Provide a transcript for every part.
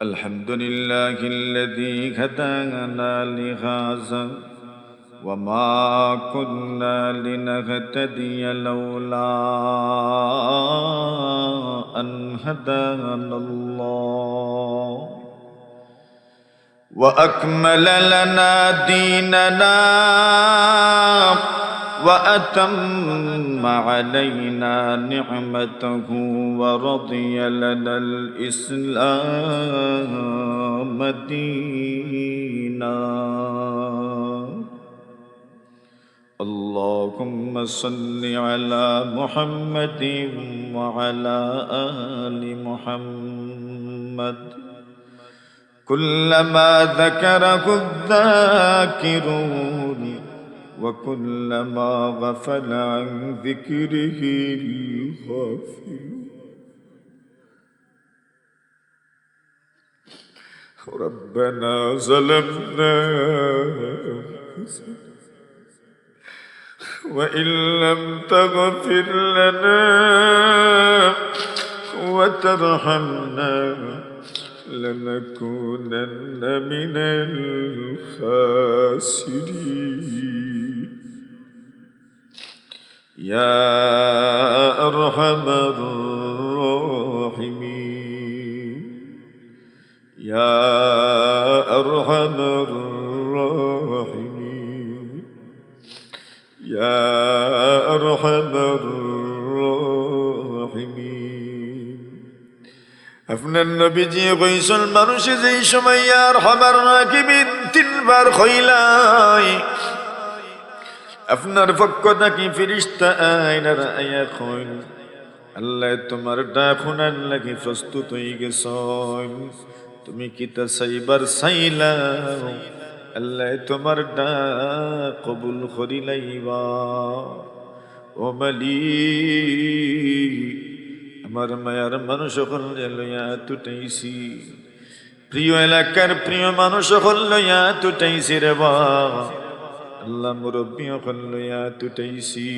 الحمد لله الذي هدانا لهذا وما كنا لنهتدي لولا أن هدانا الله وأكمل لنا ديننا وأتم علينا نعمته ورضي لنا الإسلام دينا. اللهم صل على محمد وعلى آل محمد كلما ذكره الذاكرون وكلما غفل عن ذكره الغافلون. ربنا ظلمنا وإن لم تغفر لنا وترحمنا لنكونن من الخاسرين يا أرحم الراحمين يا أرحم الراحمين يا أرحم الراحمين. আপনার নবীজি কইসল মানুষে যেই সময় ইয়া আরহামার রাহিমিন তিনবার কইলাই আপনার পক্ষ থেকে ফেরেশতা আইনার আয়া কইল আল্লাহ তোমার ডাক শুনার লাগি প্রস্তুত হয়ে গেছন, তুমি কি তা চাইবার চাইলা আল্লাহ তোমার ডাক কবুল করিলাইবা। ও মালিক আমার মায়ার মানুষ সকল লইয়া তুটাইছি, প্রিয় এলাকার প্রিয় মানুষ সকল লইয়া তুটাইছি রে বা আল্লাহ মুরব্বী সকল লইয়া তুটাইছি,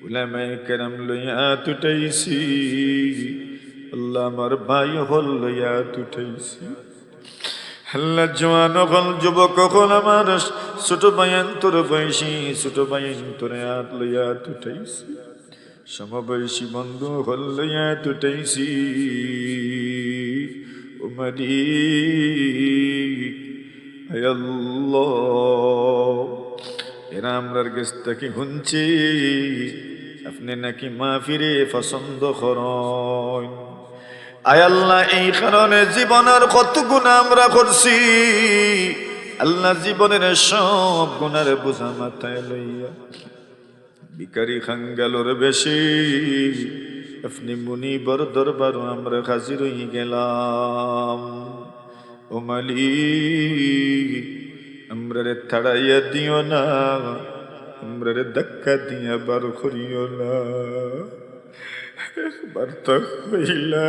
উলামায়ে কেরাম লইয়া তুটাইছি, আল্লাহ আমার ভাই সকল লইয়া তুটাইছি। আল্লাহ জওয়ান সকল যুবক সকল আমার ছোট ভাইয়ান তোর বয়সী ছোট ভাইয়ান তোর হাত লইয়া তুটাইছি, সমবয়সী বন্ধু হল্লইয়া তুটাইছি। ও মালিক আয় আল্লাহ এরা আমরার কাছ থেকে শুনছি আপনি নাকি মাহফিরে পছন্দ করেন। আয় আল্লাহ এই কারণে জীবনের কত গুনাহ আমরা করছি, আল্লাহ জীবনের সব গুনার বোঝা মাথায় লইয়া ভিখারি খাঙ্গালোর বেশি আপনি মুনিবর দরবার আমরা হাজির হয়ে গেলাম। ও মালিক আমরারে থাড়াইয়া দিও না, আমরারে ধাক্কা দিয়া বার করিও না, একবার তো হইলা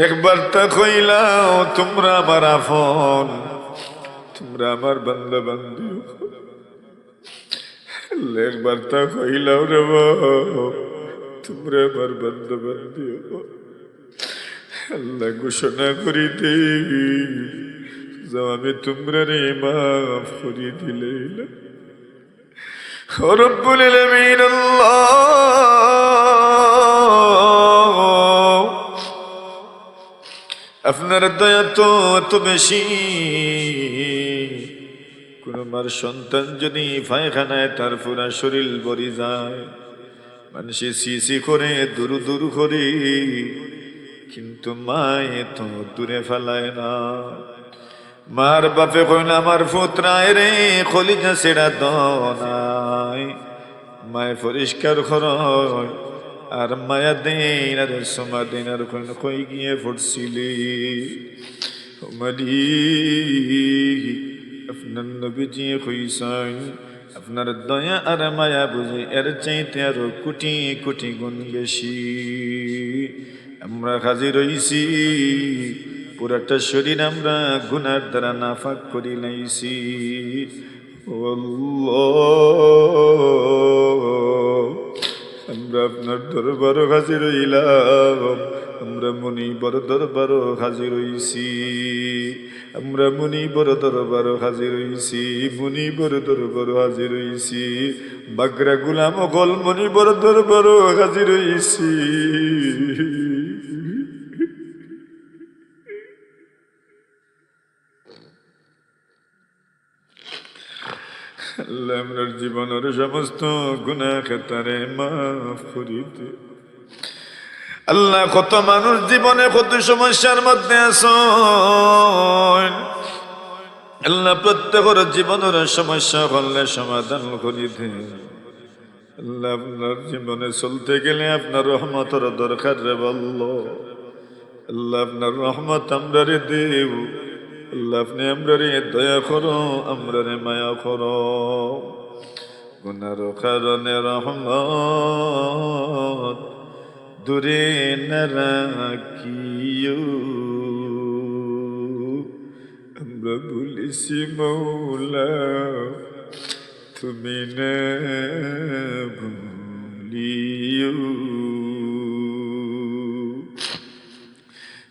একবার তা কইলাও তোমরা আমার আপন, তোমরা আমার বান্দা বান্দি, একবার তা কইলাও রে তোমরা আমার বান্দা বান্দি। আল্লাহ ঘোষণা করি দে যাও আমি তোমরা রে মাফ করি দিলে রব্বুল আলামিন। আল্লাহ আপনার দয়া তো এত বেশি, কোন মার সন্তান যদি পায়খানায় তার পুরা শরীর ভরে যায়, মানুষে সিসি করে দূর দূর করে, কিন্তু মায়ে তো দূরে ফেলায় না। মার বাপে কইল আমার পুত্রায় রে কলিজা ছেড়া দনাই, মায়ে পরিষ্কার করয় আর মায়া দেন আর সমা দেন আর কই গিয়ে পড়ছিলি। মালিক আপনার নবীজি কইছেন আপনার দয়া আর মায়া বুঝি এর চাইতে আরো কোটি কোটি গুণ বেশি। আমরা হাজির হইছি পুরাটা শরীর আমরা গুনার দ্বারা নাফাক করি লাইছি। আমরা আপনার দরবারও হাজির হইলাম, আমরা মনিবর দরবারও হাজির হইছি, আমরা মনিবর দরবারও হাজির হইছি, মনিবর দরবারও হাজির হইছি, বাগরা গুলাম গল মনিবর দরবারও হাজির হইছি। আল্লাহ আমরার জীবনের সমস্ত গুনাহ খাতারে মাফ করি দে। আল্লাহ কত মানুষ জীবনে কত সমস্যার মধ্যে আছেন, আল্লাহ প্রত্যেকের জীবনের সমস্যা করলে সমাধান করি দে। আল্লাহ আপনার জীবনে চলতে গেলে আপনার রহমতের দরকার রে বলল। আল্লাহ আপনার রহমত আমরা রে দেব। আল্লাহ আপনি আমরা রে দয়া করো, আমরা রে মায়া করো। গুনার কারণে রহমত দূরে না রাখিও, আমরা বলেছি মৌলা তুমি না ভুলিও।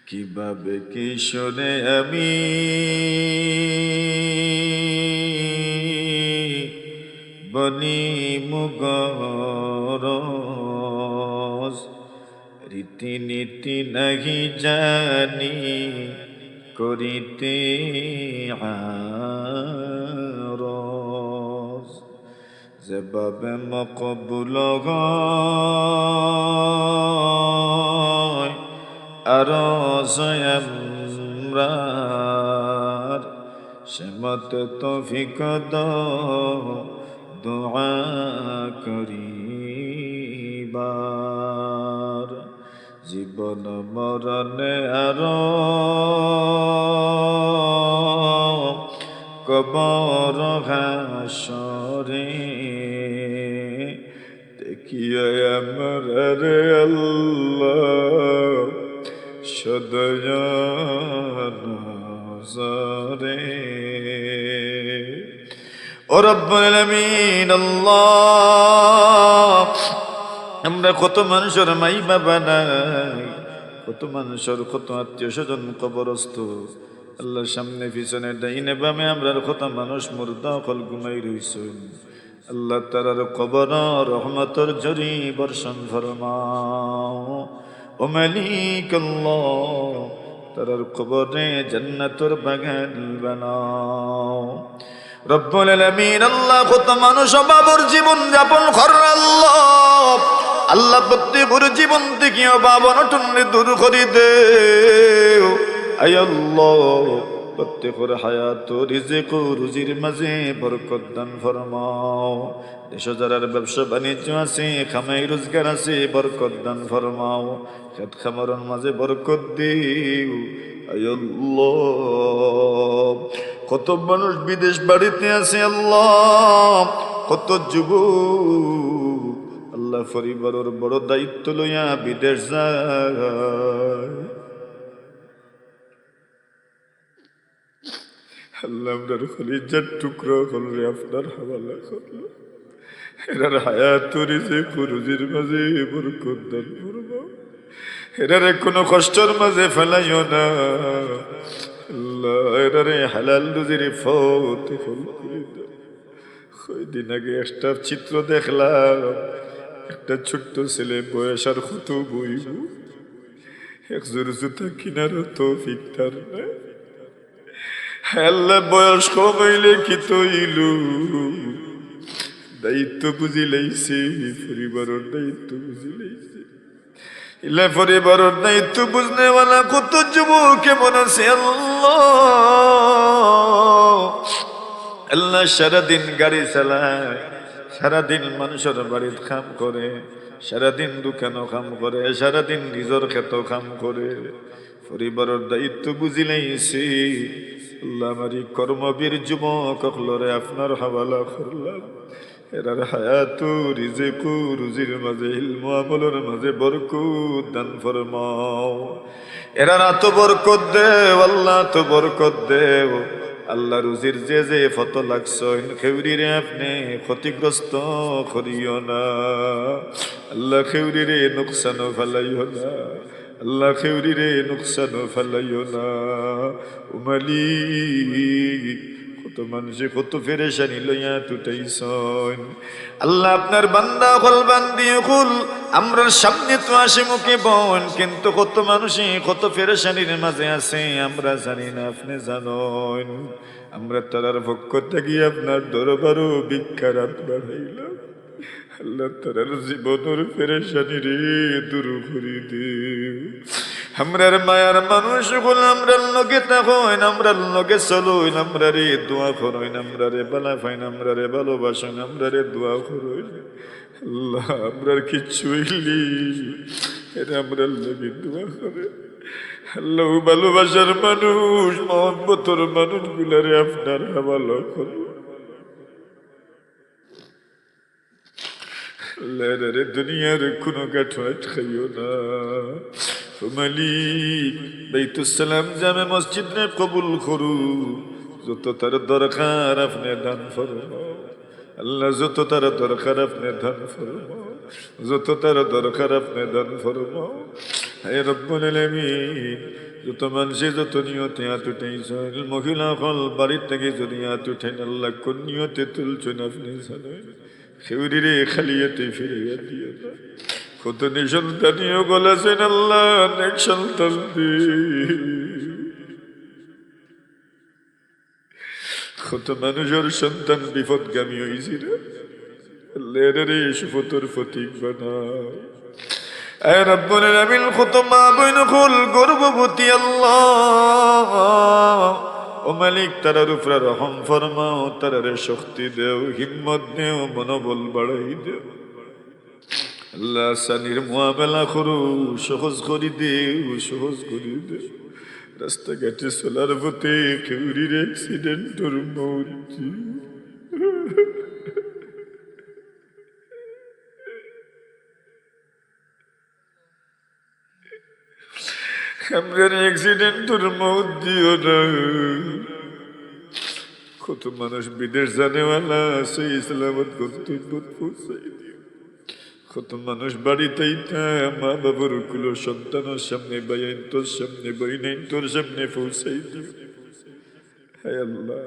কিভাবে কি শোনে আমি বনি মুগরজ, রীতিনীতি নাহি জানি করিতে আরজ। যেভাবে মকবুল হয় আরজ আমরার, সেমত তৌফিক দাও দুআ করিবার। জীবন মরণে আর কবর হাসরে, দেখিয়া আমার রে আল্লাহ সদয়া নজরে। ও রব্বুল আলামিন আল্লাহ, আমরা কত মানুষের মাই বাবা নাই, কত মানুষের কত আত্মীয় স্বজন কবরস্থ। আল্লাহ সামনে পিছনে ডাইনে বামে আমরা কত মানুষ মুর্দা কল ঘুমাই রইছেন। আল্লাহ তারার কবর রহমতর জরি বর্ষণ ফরমাও। ও মালিক আল্লাহ, তারার কবরে জান্নাতের বাগান বানাও। রব্বুল আলামিন আল্লাহ, কত মানুষ অভাবর জীবন যাপন করে আল্লাহ, আল্লাহ প্রত্যেকের জীবন থেকে অভাব অনটনে দূর করে দেও। আয় আল্লাহ, প্রত্যেকের হায়াত রিজিক রুজির মাঝে বরকত দান ফরমাও। দেশে যারা ব্যবসা বাণিজ্য আছে, খামাই রোজগার আছে, বরকত দান ফরমাও। খেত খামারের মাঝে বরকত দিও। আয় আল্লাহ, কত মানুষ বিদেশ বাড়িতে আছে আল্লাহ, কত যুবক আল্লাহ পরিবারের বড় দায়িত্ব লইয়া বিদেশ যায়। আল্লাহ আমরার কলিজার টুকরো করলে আপনার হাওয়ালা করলো। এরার হায়াত রিজিক রুজির মাঝে বরকত দান ফরমাও। এরারে কোনো কষ্টের মাঝে ফেলাইও না আল্লাহ, এরারে হালাল রুজির ফত করে দাও। কয়দিন আগে একটা চিত্র দেখলাম, একটা ছোট্ট ছেলে বয়স আর কত বইব, একজোর জুতা কিনার তৌফিক তার নাই। আল্লাহ বয়স কম হইলে কি তৈল, দায়িত্ব বুঝি লাইছে, পরিবারের দায়িত্ব বুঝি লাইছে। ইলা পরিবারের দায়িত্ব বুঝনেওয়ালা কত যুবক কেমন আছে আল্লাহ। আল্লাহ সারাদিন গাড়ি চালায়, সারাদিন মানুষের বাড়ির কাম করে, সারাদিন দোকানও কাম করে, সারাদিন নিজের ক্ষেতও কাম করে, পরিবারের দায়িত্ব বুঝি লাইছে। আল্লাহ আমারি কর্মবীর যুবক হলরে আপনার হাওয়ালা করলাম। এরার হায়াতু রিজিকু রুজির মাঝে ইলমু আমলের মাঝে বরকত দান ফরমাও। এরার এত বরকত দেও আল্লাহ, তো বরকত দেও আল্লাহ। রুজির যে যে ফত লাগছেন খেউরিরে আপনি ক্ষতিগ্রস্ত করিও না আল্লাহ। খেউরিরে নুকসান ফেলাইও না আল্লাহ, খেউরিরে নুকসান ফেলাইও না। উমালি কত মানুষে কত ফেরেশানি লইয়া টুটাইছন আল্লাহ। আপনার বান্দা হল বান্দি হল আমরার সামনে তো আসে মুখে বন, কিন্তু কত মানুষে কত ফেরেশানির মাঝে আছে আমরা জানি না, আপনি জানেন। আমরা তারার পক্ষ থেকে আপনার দরবারও ভিক্ষার হাত বাড়াইলাম আল্লাহ। তারার জীবনের ফেরেশানি রে দূর করে দিও। আমরার মায়ার মানুষ হল আমরার লগে থাকেন, আমরার লগে চলুন, আমরা রে দোয়া করইন, আমরা রে বালা ফাইন, আমরা রে ভালোবাসেন, আমরা রে দোয়া করইন আল্লাহ। আমরার কিচ্ছু হইলি এরা আমরার লগে দোয়া করে আল্লাহ। ভালোবাসার মানুষ মহব্বতর মানুষ গুলারে আপনার হাওয়ালা করুন আল্লাহ। রে দুনিয়ার কোনো গাঠোয়াট খাইও না মালিক। বাইতুসালাম জামে মসজিদ রে কবুল করু, যত তার দরকার আপনি দান ফরমাও আল্লাহ। যত তার দরকার আপনি দান ফরমাও, যত তার দরকার আপনি দান ফরমাও হে রব্বুল আলামিন। যত মানুষে যত নিয়তে হাত উঠাইছেন, মহিলা হল বাড়ির থেকে যদি হাত উঠেন আল্লাহ, কোন নিয়তে তুলছেন আপনি জানেন। খেউরিরে খালিয়াতে ফিরিয়ে দিয়ে না। কত নিঃসন্তানীয় বলেছেন আল্লাহ, অনেক সন্তান কত মানুষের সন্তান বিপদগামী হয়েছিল আল্লাহ। রে সুফতর ফতিক বানাও এ রব্বুল আলামিন। কত মা বোন হল গর্ভবতী আল্লাহ, ও মালিক তারার উপরে রহম ফরমাও, তারারে শক্তি দেও, হিম্মত দেও, মনোবল বাড়াই দেও আল্লাহ। সানির মুআমালা করু, সহজ করি দেও, সহজ করি দেও। রাস্তাঘাটে চলার পথে খেউরির অ্যাক্সিডেন্টর মৌত, আমরা অ্যাক্সিডেন্টর মৌত দিও না। কত মানুষ বিদেশ জানেওয়ালা আছে, ইসলামত গন্তব্য পৌঁছাই দিও। কত মানুষ বাড়িতেই মা বাবার কুলো সন্তানের সামনে, বাইন তোর সামনে, বাইনাইন তোর সামনে পৌঁছাই দিও। হায় আল্লাহ,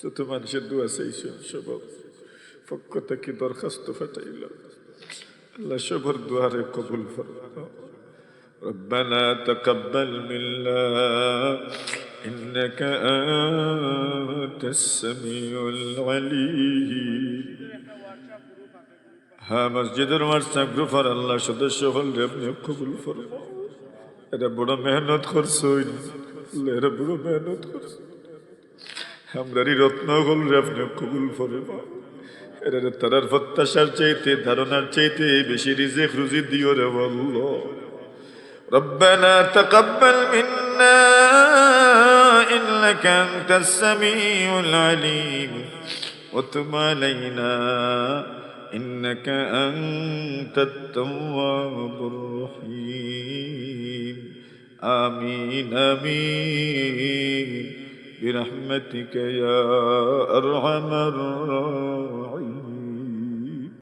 যত মানুষের দোয়া চাইছেন সবার পক্ষ থেকে দরখাস্ত ফাটাইলাম আল্লাহ, সবার দোয়ারে কবুল ফরমাও। ربنا تقبل منا إنك أنت السميع العليم। হ্যাঁ, মসজিদের হোয়াটসঅ্যাপ গ্রুপের আল্লাহ সদস্য হলে আপনি কবুল ফরমাও। এটা বড় মেহনত করছো, এরা বড় মেহনত করছো। আমরারই রত্ন হলে আপনি কবুল ফরমাও। এরা তারার প্রত্যাশার চাইতে, ধারণার চাইতে বেশি রিজিক রুজি দিও রে আল্লাহ। ربنا تقبل منا إنك أنت السميع العليم وتب علينا إنك أنت التواب الرحيم آمين آمين برحمتك يا أرحم الراحمين.